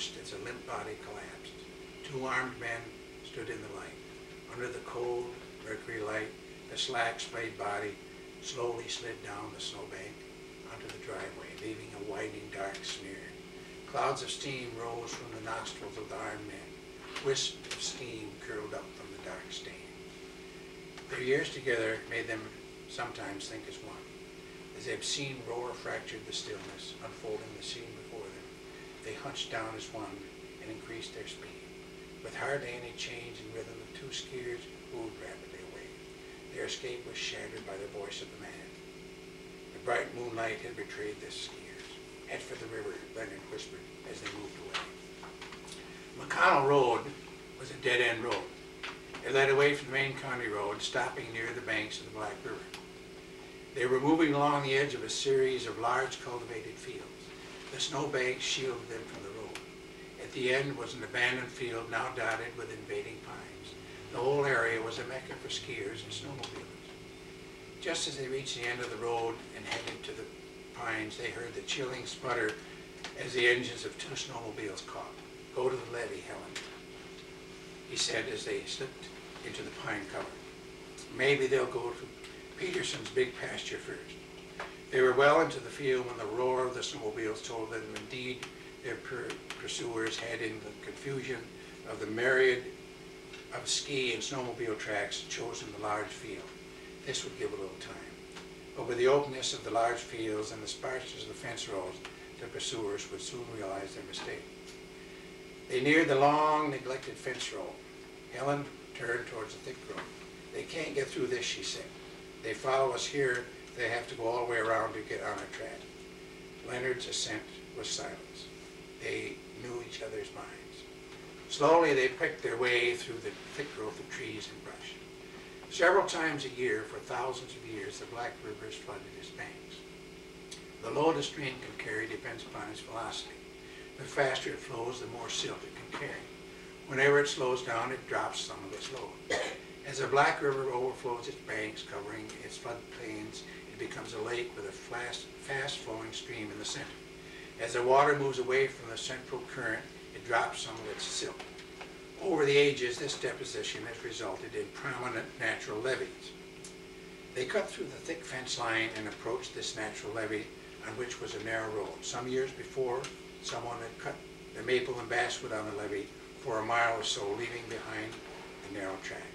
watched as a limp body collapsed. Two armed men stood in the light. Under the cold mercury light, the slack splayed body slowly slid down the snowbank onto the driveway, leaving a widening dark smear. Clouds of steam rose from the nostrils of the armed men. Wisps of steam curled up from the dark stain. Their years together made them sometimes think as one. As the obscene roar fractured the stillness, unfolding the scene before them, they hunched down as one and increased their speed. With hardly any change in rhythm, the two skiers moved rapidly away. Their escape was shattered by the voice of the man. The bright moonlight had betrayed the skiers. Head for the river, Leonard whispered as they moved away. McConnell Road was a dead-end road. It led away from the main county road, stopping near the banks of the Black River. They were moving along the edge of a series of large cultivated fields. The snowbanks shielded them from the road. At the end was an abandoned field now dotted with invading pines. The whole area was a mecca for skiers and snowmobilers. Just as they reached the end of the road and headed to the pines, they heard the chilling sputter as the engines of two snowmobiles caught. "Go to the levee, Helen," he said as they slipped into the pine cover. "Maybe they'll go to Peterson's big pasture first." They were well into the field when the roar of the snowmobiles told them indeed their pursuers had, in the confusion of the myriad of ski and snowmobile tracks, chosen the large field. This would give a little time. But with the openness of the large fields and the sparseness of the fence rows, the pursuers would soon realize their mistake. They neared the long, neglected fence row. Helen turned towards the thick growth. "They can't get through this," she said. "They follow us here. They have to go all the way around to get on our track." Leonard's assent was silence. They knew each other's minds. Slowly they picked their way through the thick growth of trees and brush. Several times a year, for thousands of years, the Black River has flooded its banks. The load a stream can carry depends upon its velocity. The faster it flows, the more silt it can carry. Whenever it slows down, it drops some of its load. As the Black River overflows its banks, covering its floodplains, it becomes a lake with a fast-flowing stream in the center. As the water moves away from the central current, it drops some of its silt. Over the ages, this deposition has resulted in prominent natural levees. They cut through the thick fence line and approached this natural levee, on which was a narrow road. Some years before, someone had cut the maple and basswood on the levee for a mile or so, leaving behind the narrow track.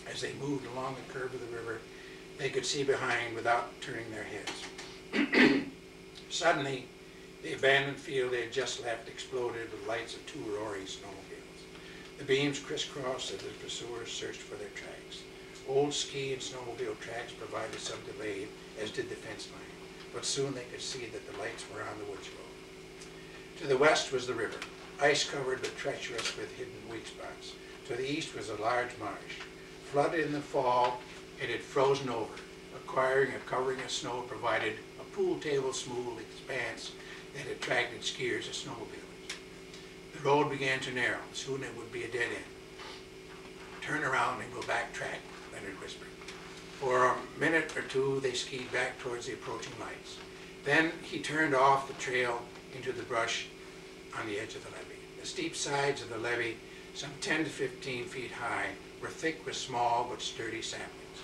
As they moved along the curve of the river, they could see behind without turning their heads. Suddenly, the abandoned field they had just left exploded with lights of two roaring snowmobiles. The beams crisscrossed as the pursuers searched for their tracks. Old ski and snowmobile tracks provided some delay, as did the fence line, but soon they could see that the lights were on the woods road. To the west was the river, ice-covered but treacherous with hidden weak spots. To the east was a large marsh. Flooded in the fall, it had frozen over, acquiring a covering of snow provided a pool table smooth expanse that attracted skiers and snowmobilers. The road began to narrow. Soon it would be a dead end. "Turn around and go back track," Leonard whispered. For a minute or two, they skied back towards the approaching lights. Then he turned off the trail into the brush on the edge of the levee. The steep sides of the levee, some 10 to 15 feet high, were thick with small but sturdy saplings.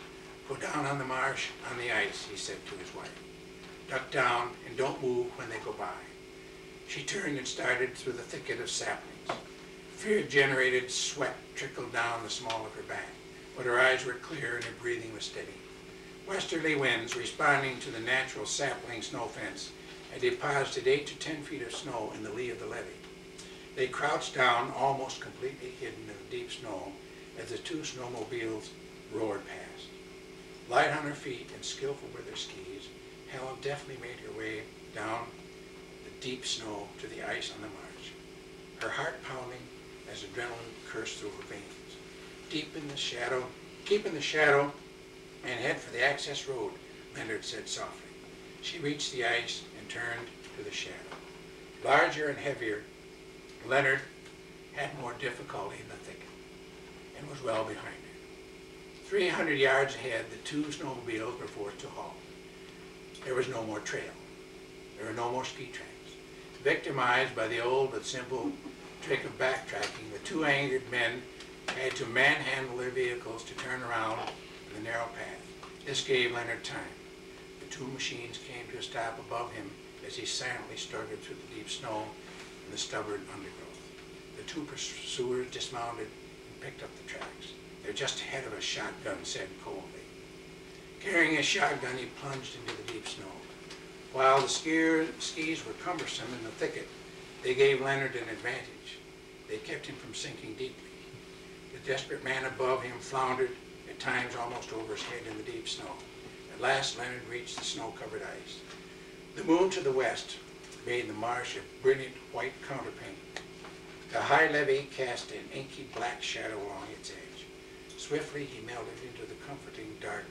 "Go down on the marsh, on the ice," he said to his wife. "Duck down and don't move when they go by." She turned and started through the thicket of saplings. Fear-generated sweat trickled down the small of her back, but her eyes were clear and her breathing was steady. Westerly winds, responding to the natural sapling snow fence, had deposited 8 to 10 feet of snow in the lee of the levee. They crouched down, almost completely hidden in the deep snow, as the two snowmobiles roared past. Light on her feet and skillful with her skis, Helen deftly made her way down the deep snow to the ice on the marsh, her heart pounding as adrenaline coursed through her veins. Keep in the shadow and head for the access road," Leonard said softly. She reached the ice and turned to the shadow. Larger and heavier, Leonard had more difficulty in the thicket and was well behind her. 300 yards ahead, the two snowmobiles were forced to halt. There was no more trail. There were no more ski tracks. Victimized by the old but simple trick of backtracking, the two angered men had to manhandle their vehicles to turn around in the narrow path. This gave Leonard time. The two machines came to a stop above him as he silently struggled through the deep snow and the stubborn undergrowth. The two pursuers dismounted and picked up the tracks. "They're just ahead of us," Shotgun said coldly. Carrying his shotgun, he plunged into the deep snow. While the skis were cumbersome in the thicket, they gave Leonard an advantage. They kept him from sinking deeply. The desperate man above him floundered, at times almost over his head in the deep snow. At last, Leonard reached the snow-covered ice. The moon to the west made the marsh a brilliant white counterpane. The high levee cast an inky black shadow along its edge. Swiftly, he melted into the comforting dark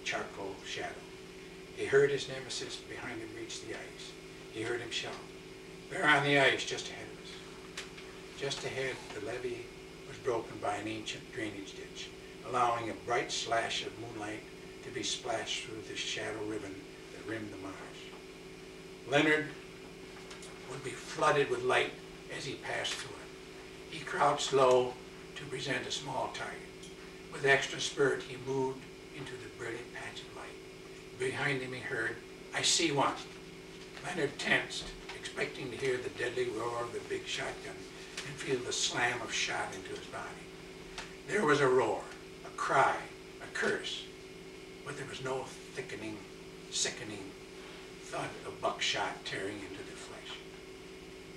charcoal shadow. He heard his nemesis behind him reach the ice. He heard him shout, "They're on the ice just ahead of us." Just ahead, the levee was broken by an ancient drainage ditch, allowing a bright slash of moonlight to be splashed through the shadow ribbon that rimmed the marsh. Leonard would be flooded with light as he passed through it. He crouched low to present a small target. With extra spurt, he moved into the brilliant patch of light. Behind him he heard, "I see one." Leonard tensed, expecting to hear the deadly roar of the big shotgun and feel the slam of shot into his body. There was a roar, a cry, a curse, but there was no thickening, sickening thud of buckshot tearing into the flesh.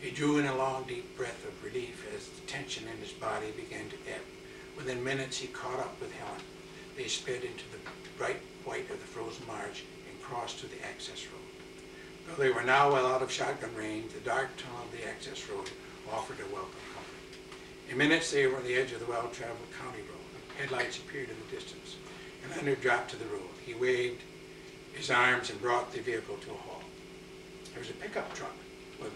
He drew in a long, deep breath of relief as the tension in his body began to ebb. Within minutes, he caught up with Helen. They sped into the bright white of the frozen marsh and crossed to the access road. Though they were now well out of shotgun range, the dark tunnel of the access road offered a welcome comfort. In minutes, they were on the edge of the well-traveled county road. Headlights appeared in the distance, and Leonard dropped to the road. He waved his arms and brought the vehicle to a halt. There was a pickup truck with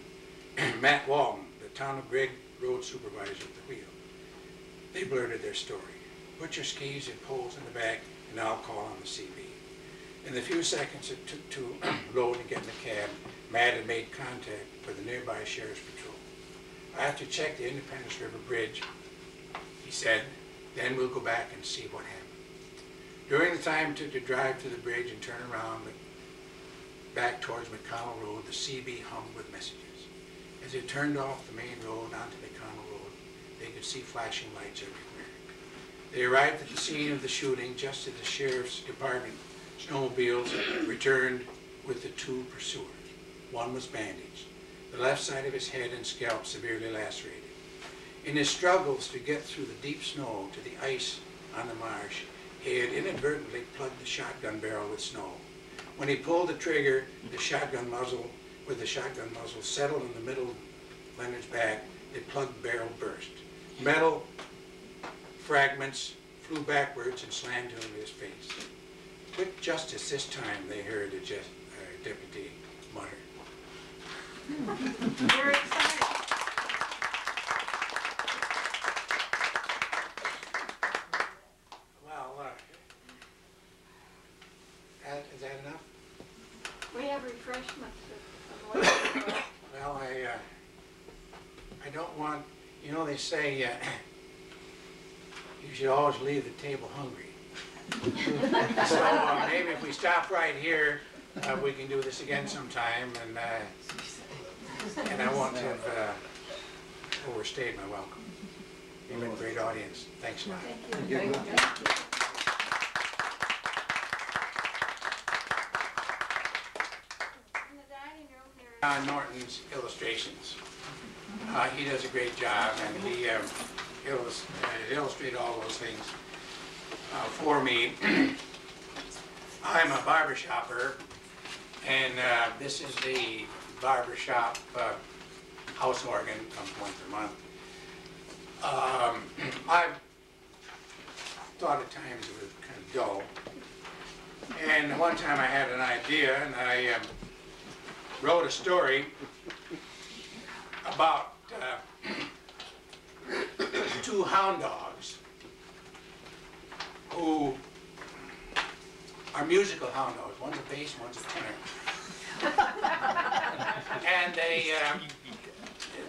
Matt Walton, the town of Gregg road supervisor, at the wheel. They blurted their story. Butcher skis and poles in the back, and alcohol on the CB. In the few seconds it took to load and get in the cab, Matt had made contact with the nearby sheriff's patrol. "I have to check the Independence River Bridge," he said. "Then we'll go back and see what happened." During the time it took to drive to the bridge and turn around back towards McConnell Road, the CB hummed with messages. As it turned off the main road onto McConnell Road, they could see flashing lights everywhere. They arrived at the scene of the shooting just as the sheriff's department snowmobiles returned with the two pursuers. One was bandaged, the left side of his head and scalp severely lacerated. In his struggles to get through the deep snow to the ice on the marsh, he had inadvertently plugged the shotgun barrel with snow. When he pulled the trigger, the shotgun muzzle settled in the middle of Leonard's back. The plugged barrel burst. Metal fragments flew backwards and slammed into his face. "Quick justice this time," they heard the deputy mutter. Very excited. Well, is that enough? We have refreshments. Well, I don't want, they say you should always leave the table hungry. So maybe if we stop right here, we can do this again sometime, and I won't have overstayed my welcome. You've been a great audience. Thanks a lot. Thank you. Thank you. In the dining room there. Norton's illustrations. He does a great job, and he illustrated all those things for me. I'm a barber shopper, and this is the barbershop house organ, comes once a month. I've thought at times it was kind of dull, and one time I had an idea, and I wrote a story about two hound dogs who are musical hound dogs. One's a bass, one's a tenor. And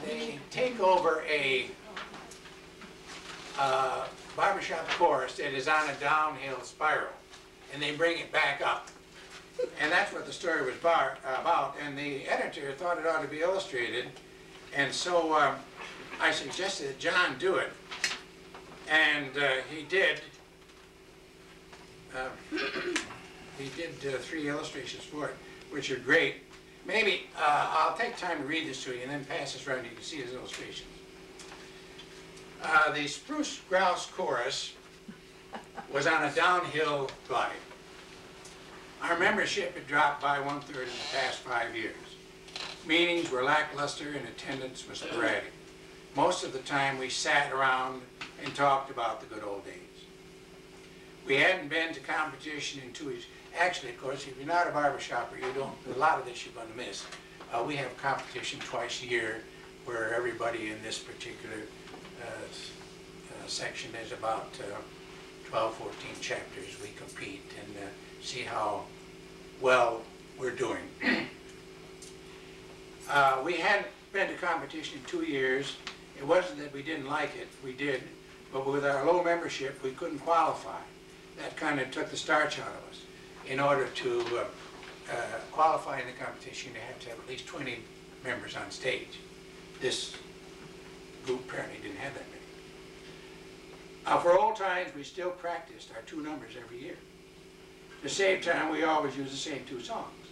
they take over a barbershop chorus that is on a downhill spiral, and they bring it back up. And that's what the story was about, and the editor thought it ought to be illustrated, and so I suggested that John do it, and he did. He did 3 illustrations for it, which are great. Maybe I'll take time to read this to you and then pass this around. You can see his illustrations. The Spruce Grouse Chorus was on a downhill glide. Our membership had dropped by 1/3 in the past 5 years. Meetings were lackluster and attendance was sporadic. Most of the time we sat around and talked about the good old days. We hadn't been to competition in 2 years. Actually, of course, if you're not a barbershopper, you don't, a lot of this you're going to miss. We have competition twice a year where everybody in this particular section is about 12, 14 chapters. We compete and see how well we're doing. We hadn't been to competition in 2 years. It wasn't that we didn't like it, we did, but with our low membership, we couldn't qualify. That kind of took the starch out of us. In order to qualify in the competition, you have to have at least 20 members on stage. This group apparently didn't have that many. For old times, we still practiced our 2 numbers every year. To save time, we always used the same 2 songs.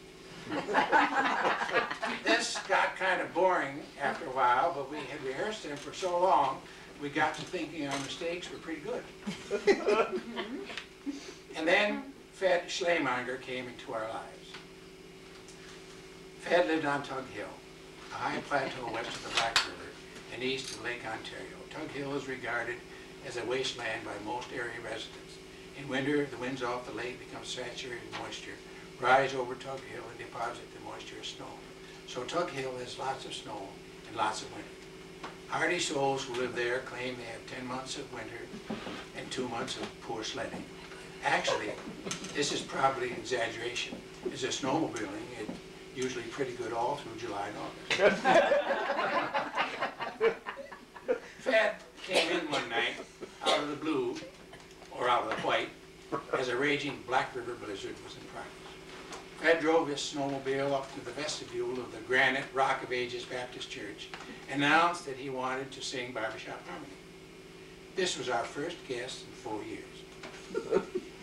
This got kind of boring after a while, but we had rehearsed them for so long, we got to thinking our mistakes were pretty good. And then Fed Schlemonger came into our lives. Fed lived on Tug Hill, a high plateau west of the Black River and east of Lake Ontario. Tug Hill is regarded as a wasteland by most area residents. In winter, the winds off the lake become saturated with moisture, rise over Tug Hill and deposit the moisture as snow. So Tug Hill has lots of snow and lots of winter. Hardy souls who live there claim they have 10 months of winter and 2 months of poor sledding. Actually, this is probably an exaggeration. As a snowmobiling, it's usually pretty good all through July and August. Fed came in one night out of the blue, or out of the white, as a raging Black River blizzard was in progress. Fed drove his snowmobile up to the vestibule of the Granite Rock of Ages Baptist Church and announced that he wanted to sing Barbershop Harmony. This was our first guest in 4 years.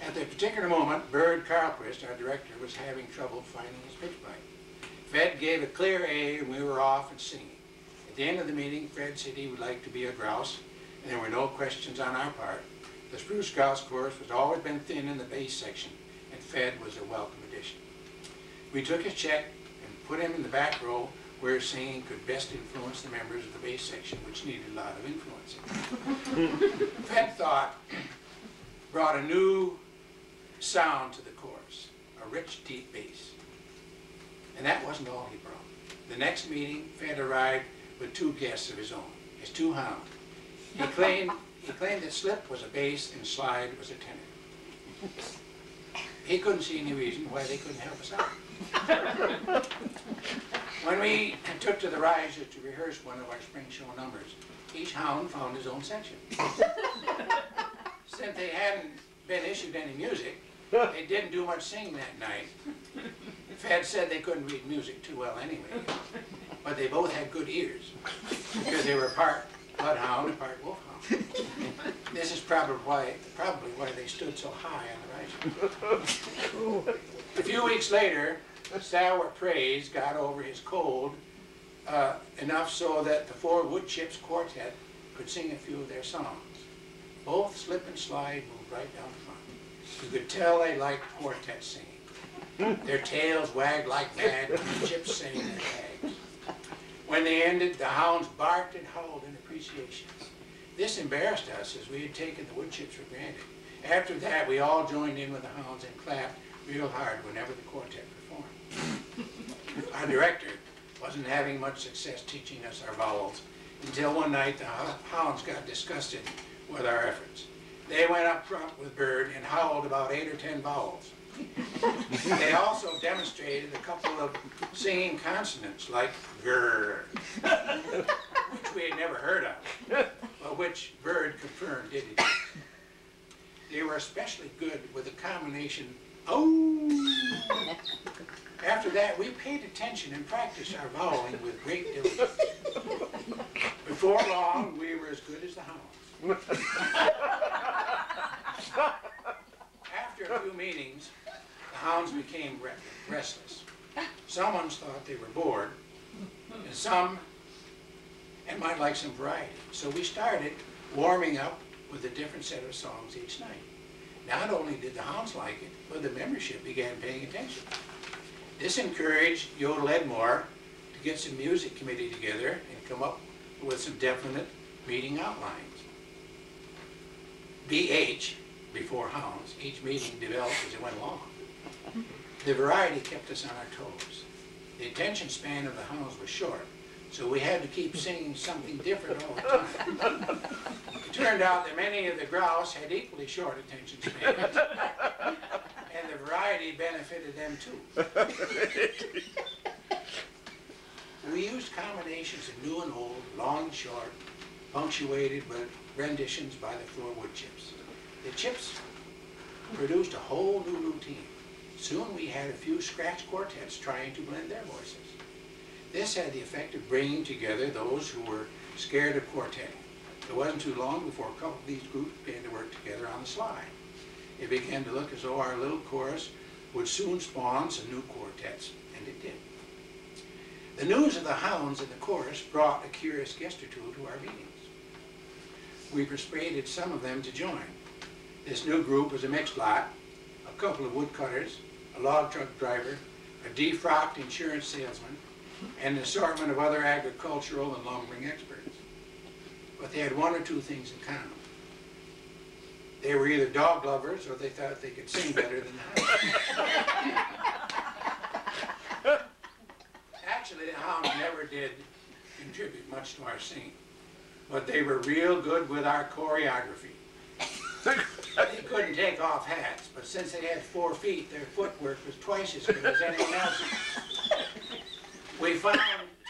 At the particular moment, Bird Carlquist, our director, was having trouble finding his pitch pipe. Fred gave a clear A and we were off and singing. At the end of the meeting, Fred said he would like to be a grouse, and there were no questions on our part. The Spruce Grouse Chorus has always been thin in the bass section, and Fed was a welcome addition. We took his check and put him in the back row where his singing could best influence the members of the bass section, which needed a lot of influencing. Fed thought brought a new sound to the chorus, a rich, deep bass. And that wasn't all he brought. The next meeting, Fed arrived with 2 guests of his own, his 2 hounds. He claimed that Slip was a bass and Slide was a tenor. He couldn't see any reason why they couldn't help us out. When we took to the risers to rehearse one of our spring show numbers, each hound found his own section. Since they hadn't been issued any music, they didn't do much singing that night. Fed said they couldn't read music too well anyway, but they both had good ears because they were part bloodhound and part wolfhound. This is probably why they stood so high on the risers. A few weeks later, Sour Praise got over his cold enough so that the 4 Woodchips Quartet could sing a few of their songs. Both Slip and Slide moved right down front. You could tell they liked quartet singing. Their tails wagged like mad when the chips sang their tags. When they ended, the hounds barked and howled in appreciation. This embarrassed us as we had taken the Woodchips for granted. After that, we all joined in with the hounds and clapped real hard whenever the quartet performed. Our director wasn't having much success teaching us our vowels until one night the hounds got disgusted with our efforts. They went up front with Bird and howled about 8 or 10 vowels. They also demonstrated a couple of singing consonants like grr, which we had never heard of, but which Bird confirmed did it. They were especially good with the combination oh. After that, we paid attention and practiced our vowelling with great diligence. Before long, we were as good as the hounds. After a few meetings, the hounds became restless. Some ones thought they were bored, and some might like some variety. So we started warming up with a different set of songs each night. Not only did the hounds like it, but the membership began paying attention. This encouraged Yodel Edmore to get some music committee together and come up with some definite meeting outlines. BH, before hounds, each meeting developed as it went along. The variety kept us on our toes. The attention span of the hounds was short, so we had to keep singing something different all the time. It turned out that many of the grouse had equally short attention spans, and the variety benefited them too. We used combinations of new and old, long and short, punctuated with renditions by the floor wood chips. The chips produced a whole new routine. Soon we had a few scratch quartets trying to blend their voices. This had the effect of bringing together those who were scared of quartetting. It wasn't too long before a couple of these groups began to work together on the sly. It began to look as though our little chorus would soon spawn some new quartets, and it did. The news of the hounds in the chorus brought a curious guest or two to our meetings. We persuaded some of them to join. This new group was a mixed lot, a couple of woodcutters, a log truck driver, a defrocked insurance salesman, and an assortment of other agricultural and lumbering experts. But they had one or two things in common. They were either dog lovers or they thought they could sing better than the hounds. Actually, the hounds never did contribute much to our singing, but they were real good with our choreography. They couldn't take off hats, but since they had 4 feet, their footwork was twice as good as anyone else's. We found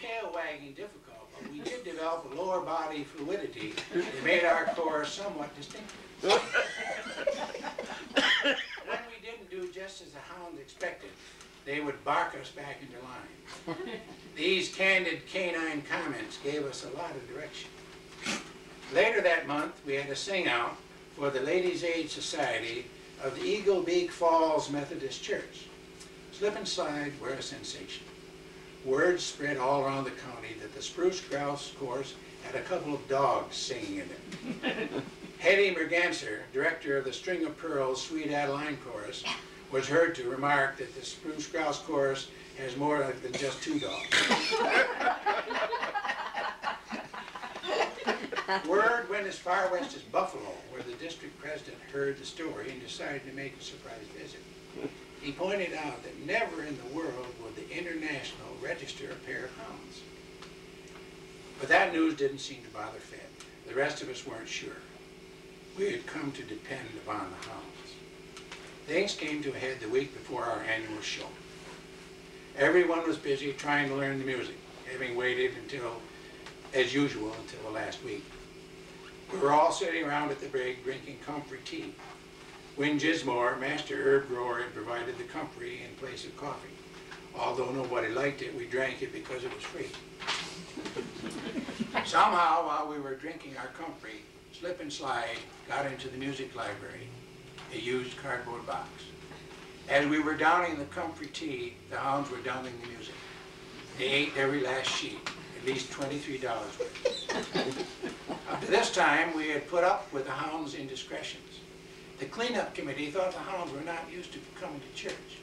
tail wagging difficult, but we did develop a lower body fluidity that made our chorus somewhat distinctive. When we didn't do just as the hounds expected, they would bark us back into line. These candid canine comments gave us a lot of direction. Later that month, we had a sing-out for the Ladies' Aid Society of the Eagle Beak Falls Methodist Church. Slip and slide were a sensation. Word spread all around the county that the Spruce Grouse Chorus had a couple of dogs singing in it. Hetty Merganser, director of the String of Pearls Sweet Adeline Chorus, was heard to remark that the Spruce Grouse Chorus has more than just 2 dogs. Word went as far west as Buffalo, where the district president heard the story and decided to make a surprise visit. He pointed out that never in the world would the International register a pair of hounds. But that news didn't seem to bother Fed. The rest of us weren't sure. We had come to depend upon the hounds. Things came to a head the week before our annual show. Everyone was busy trying to learn the music, having waited until, as usual, until the last week. We were all sitting around at the brig drinking comfrey tea. Win Gismore, master herb grower, had provided the comfrey in place of coffee. Although nobody liked it, we drank it because it was free. Somehow, while we were drinking our comfrey, Slip and Slide got into the music library, a used cardboard box. As we were downing the comfrey tea, the hounds were downing the music. They ate every last sheet, at least $23 worth. Up to this time, we had put up with the hounds' indiscretions. The cleanup committee thought the hounds were not used to coming to church.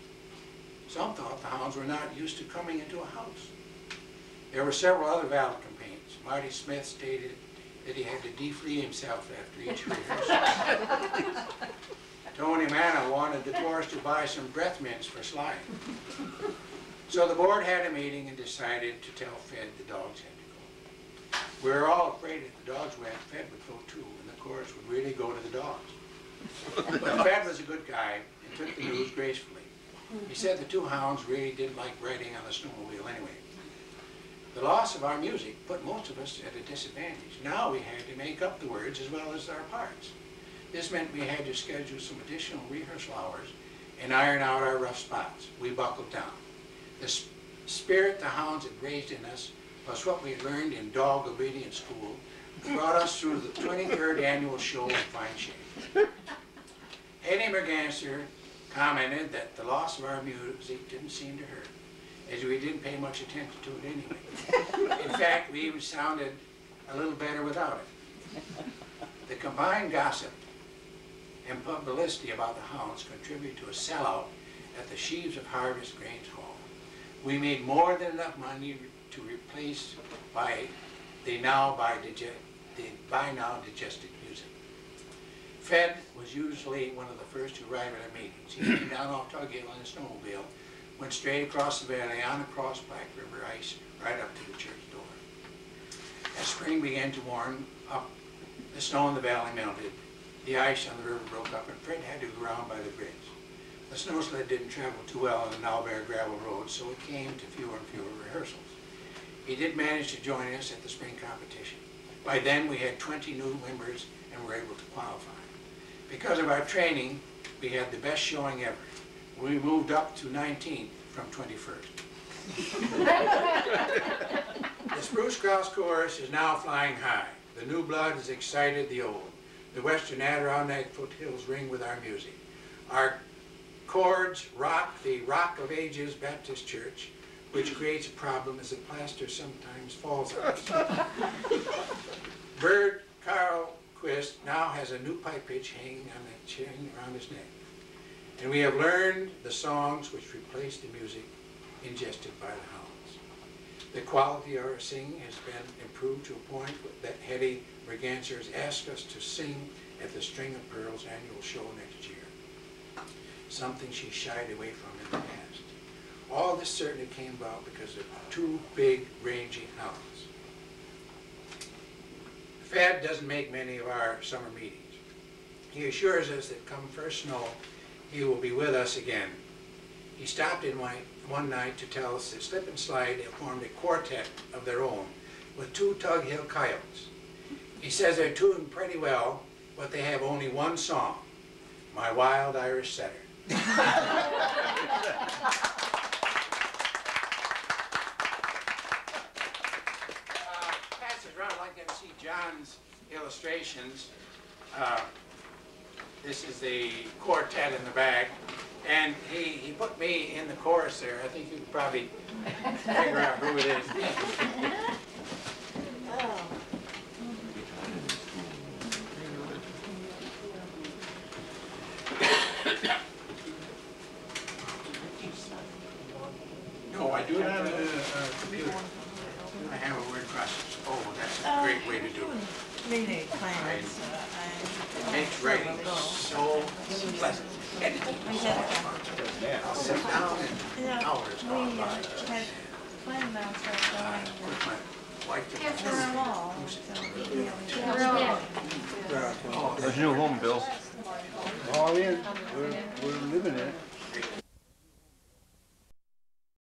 Some thought the hounds were not used to coming into a house. There were several other valid complaints. Marty Smith stated that he had to deflea himself after each rehearsal. Tony Manna wanted the chorus to buy some breath mints for sliding. So the board had a meeting and decided to tell Fed the dogs had to go. We were all afraid if the dogs went, Fed would go too, and the chorus would really go to the dogs. But Fred was a good guy and took the news gracefully. He said the two hounds really didn't like riding on the snowmobile anyway. The loss of our music put most of us at a disadvantage. Now we had to make up the words as well as our parts. This meant we had to schedule some additional rehearsal hours and iron out our rough spots. We buckled down. The spirit the hounds had raised in us, plus what we had learned in dog obedience school, brought us through the 23rd annual show in fine shape. Eddie Merganser commented that the loss of our music didn't seem to hurt, as we didn't pay much attention to it anyway. In fact, we even sounded a little better without it. The combined gossip and publicity about the hounds contributed to a sellout at the Sheaves of Harvest Grange Hall. We made more than enough money to replace the by now digested music. Fred was usually one of the first to arrive at our meetings. He came down off Tug Hill in a snowmobile, went straight across the valley on across Black River ice right up to the church door. As spring began to warm up, the snow in the valley melted, the ice on the river broke up, and Fred had to go around by the bridge. The snow sled didn't travel too well on the now bare gravel road, so it came to fewer and fewer rehearsals. He did manage to join us at the spring competition. By then we had 20 new members and were able to qualify. Because of our training, we had the best showing ever. We moved up to 19th from 21st. The Spruce Grouse Chorus is now flying high. The new blood has excited the old. The Western Adirondack foothills ring with our music. Our chords rock the Rock of Ages Baptist Church, which creates a problem as the plaster sometimes falls on us. Bird Carl Quist now has a new pipe pitch hanging on a chain around his neck. And we have learned the songs which replace the music ingested by the hounds. The quality of our singing has been improved to a point that Hetty Merganser has asked us to sing at the String of Pearls annual show next year, something she shied away from in the past. All this certainly came about because of two big, rangy hounds. Fred doesn't make many of our summer meetings. He assures us that come first snow, he will be with us again. He stopped in one night to tell us that Slip and Slide have formed a quartet of their own with two Tug Hill coyotes. He says they're tuned pretty well, but they have only one song, My Wild Irish Setter. I'd like to see John's illustrations. This is the quartet in the back, and he put me in the chorus there. I think you could probably figure out who it is. No, I do it on a computer. I have a word processor. Oh, that's a great way to do it. Really plans. It makes writing so pleasant. Editing is so much fun. I'll sit down and hours gone by. We had planned on start Of course, my wife did going for a wall. There's your new home, Bill. Oh, yeah, we're living it.